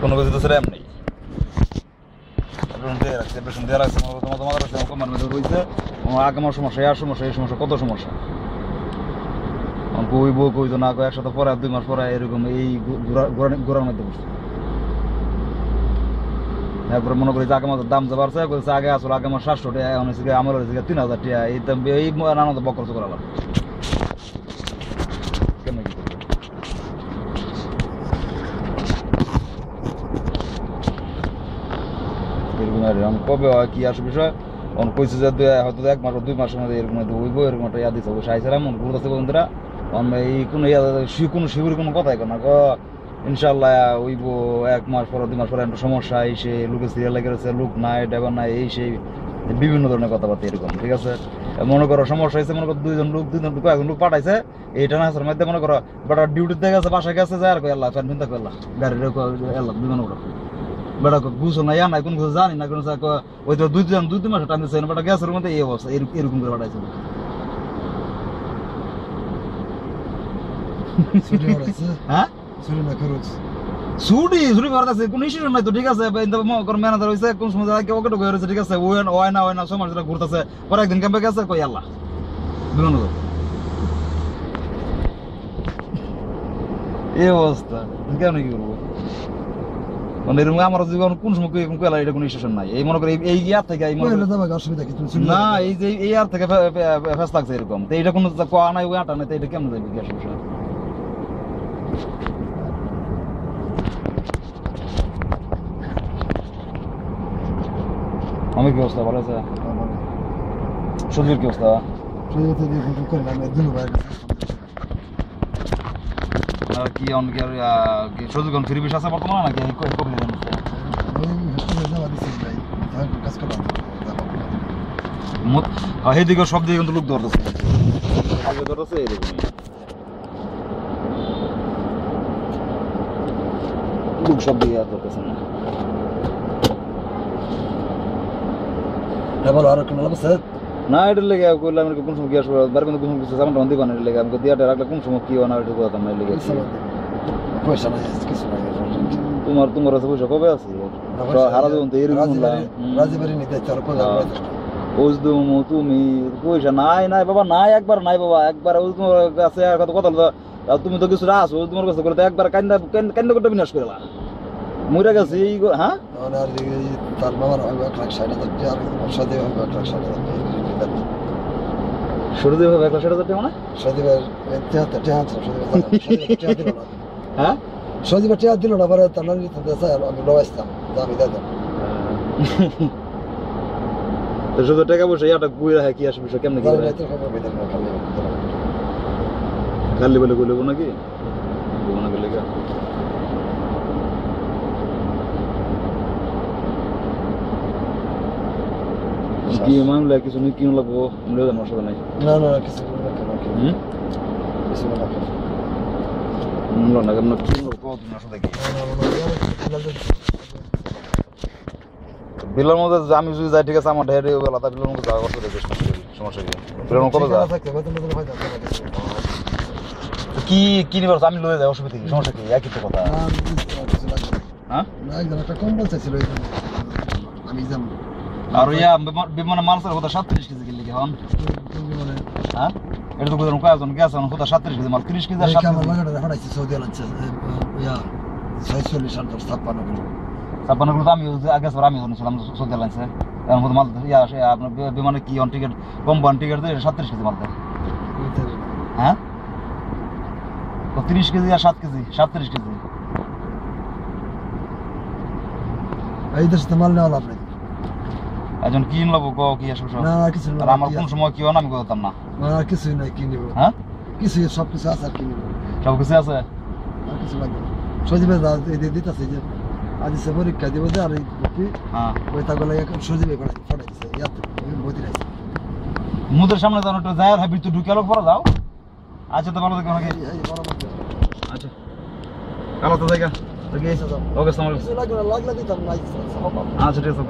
কোনো কিছু তো সেরকম নেই। প্রেশন দিয়ে রাখছে তোমাদের রাখছে কমার মধ্যে রয়েছে আগামার সমস্যা আর সমস্যা এই সমস্যা কত সমস্যা কইব কই তো না কয় একসাথে পরে 2 মাস পরে এরকম এই ঘোরার মধ্যে বসছে। এরপরে মনে করি যে আগামার দাম যা বাড়ছে বলছে আগে আসলে আগামার 700 টাকা এখন হচ্ছে আমার হচ্ছে 3000 টাকা এই দাম এই নানা বকর করালাম কেন কি করবো এরকম আর কবে হয় কি আসে বিষয় অন কইছে যে হয়তো 1 মাস 2 মাসের মধ্যে এরকম হইব এরকম একটা ইয়া দিতে হবে সাইছিলাম ঘুরতেছে বন্ধুরা এই কোনো শিবির কোনো কথাই না ইনশাল্লাহ হইব 1 মাস পর 2 মাস পরে একটা সমস্যা এসে লোকের সিরিয়াল লেগে রয়েছে লোক নাই ড্রাইভার নাই এই সেই বিভিন্ন ধরনের কথাবার্তা এরকম ঠিক আছে। মনে করো সমস্যা হয়েছে মনে করো 2জন লোক কয়েকজন লোক পাঠাইছে এইটা না মধ্যে মনে করো বেটা ডিউটিতে গেছে বাসায় গেছে যায় আর আল্লাহ ফ্যান চিন্তা করলাম গাড়ির আল্লাহ বিমান উঠো বেটা গুছো না ইয়া নাই কোন কিছু জানি না কোন ওই তো 2 মাস টাইম দিচ্ছে বেটা গ্যাসের মধ্যে এই অবস্থা এরকম করে পাঠাইছে হ্যাঁ ছুটি মারতেছে কোন ইস্যু নাই তো ঠিক আছে ম্যানেজার হয়েছে কোন সময় ওকে ঢুকে রয়েছে ঠিক আছে হয় না সময় ঘুরতেছে পরে একদিন ক্যাম্পে গেছে কই আল্লাহ বিমান এই অবস্থা কেন কি করবো মানে এরকম আমার জীবন কোন সময় এটা কোনো স্টেশন নাই এই মনে করি এই ইয়ার থেকে না এই যে এই ইয়ার থেকে ফেস লাগছে এরকম তো এইটা কোনো কোয়া নাই ওই আটা নাই তো এটা কেমন যাবে গ্যাস বিষয় আমি কি অবস্থা ভালো আছে সজীর কি অবস্থা কি সজীর কোন ফ্রি বিশ আছে বর্তমানে নাকি সেদিকে সব দিকে কিন্তু লোক ধরতেছে লোক সব দিকে ধরতেছে না আর কোনো লাভ আছে না এটার লেগে করলাম কোন সময় কি আসবো বার কিন্তু কোন কিছু সামান দিবা না লেগে আমাকে দিয়াটা রাখলে কোন সময় কি হয় না এটা কথা না লেগে পয়সা নাই কিছু নাই তোমার আছে পয়সা কবে আছে হারা দেবো তো এরকম রাজীবাড়ি নিতে চার তুমি পয়সা নাই বাবা নাই একবার নাই বাবা একবার তোমার কাছে কথা তুমি তো কিছু আসো তোমার কাছে বলে একবার কান্দা করতে বিনাশ করে মরে গেছে হ্যাঁ তার বাবার 1,60,000 আর সদীপ 1,60,000 সদীপ 1,60,000 মানে সদীপ হ্যাঁ সদীপ টিয়া দিল না পরে তার নানি তো দেশে আমি লবাইতাম দামি দাদা তো শুধু টাকা পয়সা এটা গুই রাখে কি আসবে বিষয় কেমনে কি খালি বলে কইলো নাকি না গেলে কি মামলা কিছু নেই কিনো লাগবো মশলা নাই না কিছু বিলের মধ্যে আমি যদি যাই ঠিক আছে আমার ঢের বেলা তা বিলের মধ্যে যাওয়া কত সমস্যা কি বিলের কবে কি নিবার আমি লয়ে যাই অসুবিধা কি সমস্যা কি একই তো কথা হ্যাঁ একটা কম্বল চাইছিল আমি যাম আর ইয়া বিমানে মালসার কথা 37 কেজি কিনলে এখন হ্যাঁ এটা তো কোন কয়জন গেছে এখন কথা 37 কেজি মাল 30 কেজি আর 7 কেজি লাগাটা দেখাইছি সৌদি আলাচ্ছে ইয়া 46 আর 56 কিলো 56 কিলো আমি আগে সর আমি শুনছিলাম সৌদি আলাচ্ছে এখন কত মাল ইয়া আসে আপনার বিমানে কি অন টিকেট কোম্পানি টিকেট দেয় 37 কেজি মাল দেয় হ্যাঁ তো 30 কেজি আর 7 কেজি 37 কেজি এই দেশে মাল নেওয়া লাভ নেই একজন কিন লব গো কি আসবে না কিছু না আমার কোন সময় কি হয় আমি করতাম না আর কিছু নাই কি নিব হ্যাঁ কিছু সব কিছু আছে আর কি নিব সব কিছু আছে আর কিছু লাগবে সজিবে দিতেছে যে আজ সে পরীক্ষা দিব যে আর কি হ্যাঁ ওই তাগলে এখন সজিবে পড়াইছে ইয়াতে বদি রাইছে মুদের সামনে যাও একটু যায় আর ভিতর ঢুকে আলো পড়া যাও আচ্ছা তো ভালো দেখো নাকি আচ্ছা কালো তো জায়গা ওকে আসসালামু আলাইকুম লাগলা দিতাম না আচ্ছা ঠিক আছে